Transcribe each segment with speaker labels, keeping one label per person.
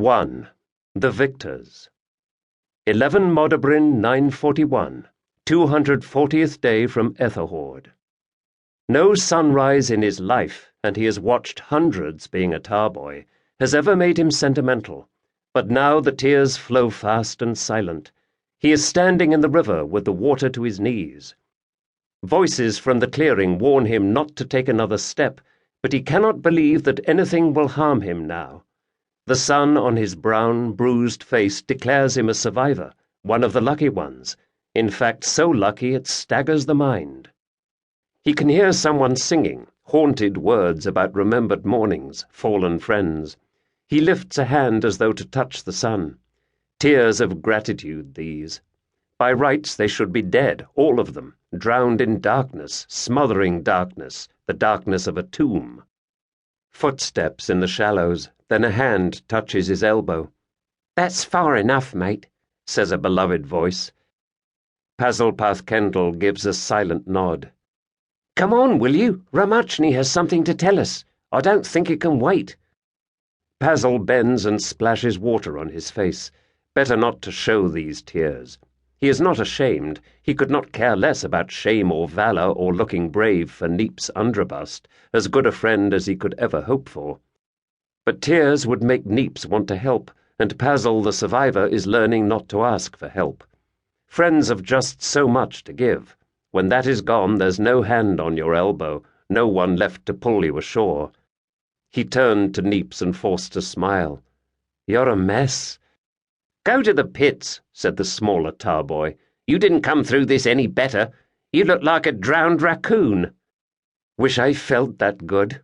Speaker 1: 1. The Victors. 11 Modibrin 941, 240th day from Etherhorde. No sunrise in his life, and he has watched hundreds being a tarboy, has ever made him sentimental, but now the tears flow fast and silent. He is standing in the river with the water to his knees. Voices from the clearing warn him not to take another step, but he cannot believe that anything will harm him now. The sun on his brown, bruised face declares him a survivor, one of the lucky ones, in fact so lucky it staggers the mind. He can hear someone singing, haunted words about remembered mornings, fallen friends. He lifts a hand as though to touch the sun. Tears of gratitude, these. By rights they should be dead, all of them, drowned in darkness, smothering darkness, the darkness of a tomb. Footsteps in the shallows, then a hand touches his elbow. "That's far enough, mate," says a beloved voice. Pazel Pathkendle gives a silent nod. "Come on, will you? Ramachni has something to tell us. I don't think it can wait." Pazel bends and splashes water on his face. Better not to show these tears. He is not ashamed. He could not care less about shame or valor or looking brave for Neep's underbust, as good a friend as he could ever hope for. But tears would make Neeps want to help, and Pazel the survivor is learning not to ask for help. Friends have just so much to give. When that is gone, there's no hand on your elbow, no one left to pull you ashore. He turned to Neeps and forced a smile. "You're a mess." "Go to the pits," said the smaller tarboy. "You didn't come through this any better. You look like a drowned raccoon." "Wish I felt that good."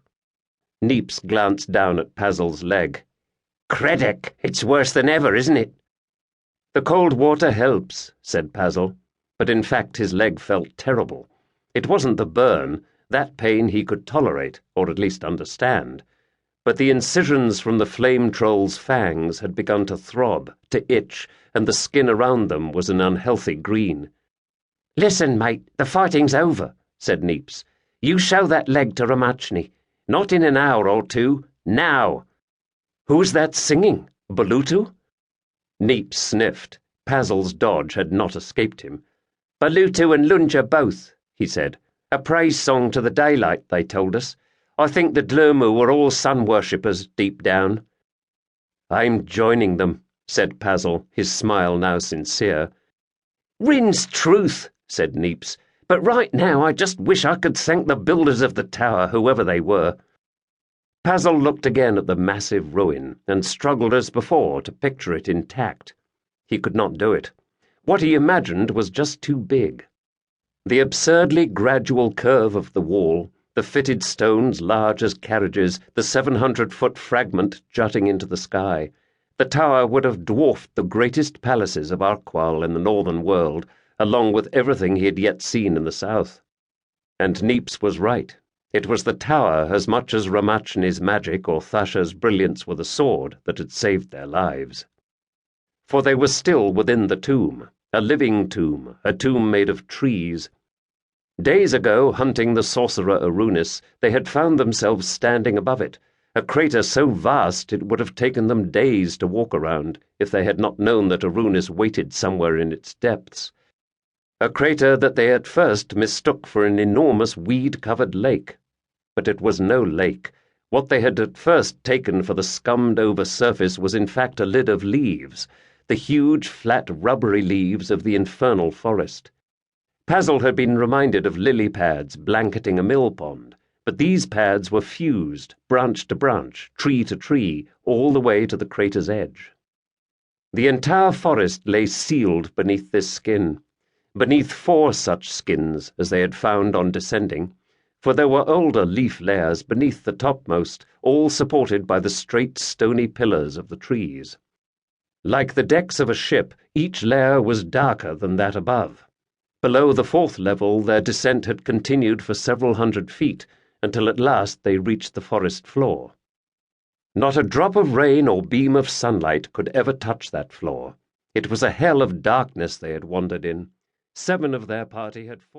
Speaker 1: Neeps glanced down at Pazel's leg. "Redick, it's worse than ever, isn't it?" "The cold water helps," said Pazel, but in fact his leg felt terrible. It wasn't the burn. That pain he could tolerate, or at least understand. But the incisions from the flame troll's fangs had begun to throb, to itch, and the skin around them was an unhealthy green. "Listen, mate, the fighting's over," said Neeps. "You show that leg to Ramachni. Not in an hour or two, now." "Who's that singing? Balutu?" Neeps sniffed. Pazel's dodge had not escaped him. "Balutu and Lunja both," he said. "A praise song to the daylight, they told us. I think the Dlurmu were all sun-worshippers deep down." "I'm joining them," said Pazel, his smile now sincere. "Rin's truth," said Neeps. "But right now I just wish I could thank the builders of the tower, whoever they were." Pazel looked again at the massive ruin and struggled as before to picture it intact. He could not do it. What he imagined was just too big. The absurdly gradual curve of the wall, the fitted stones large as carriages, the 700-foot fragment jutting into the sky. The tower would have dwarfed the greatest palaces of Arkwal in the northern world, along with everything he had yet seen in the south. And Neeps was right. It was the tower as much as Ramachni's magic or Thasha's brilliance with a sword that had saved their lives. For they were still within the tomb, a living tomb, a tomb made of trees. Days ago, hunting the sorcerer Arunis, they had found themselves standing above it, a crater so vast it would have taken them days to walk around if they had not known that Arunis waited somewhere in its depths. A crater that they at first mistook for an enormous weed-covered lake. But it was no lake. What they had at first taken for the scummed-over surface was in fact a lid of leaves, the huge, flat, rubbery leaves of the infernal forest. Pazel had been reminded of lily pads blanketing a mill pond, but these pads were fused, branch to branch, tree to tree, all the way to the crater's edge. The entire forest lay sealed beneath this skin, beneath 4 such skins as they had found on descending, for there were older leaf layers beneath the topmost, all supported by the straight stony pillars of the trees. Like the decks of a ship, each layer was darker than that above. Below the 4th level their descent had continued for several hundred feet, until at last they reached the forest floor. Not a drop of rain or beam of sunlight could ever touch that floor. It was a hell of darkness they had wandered in. 7 of their party had fallen.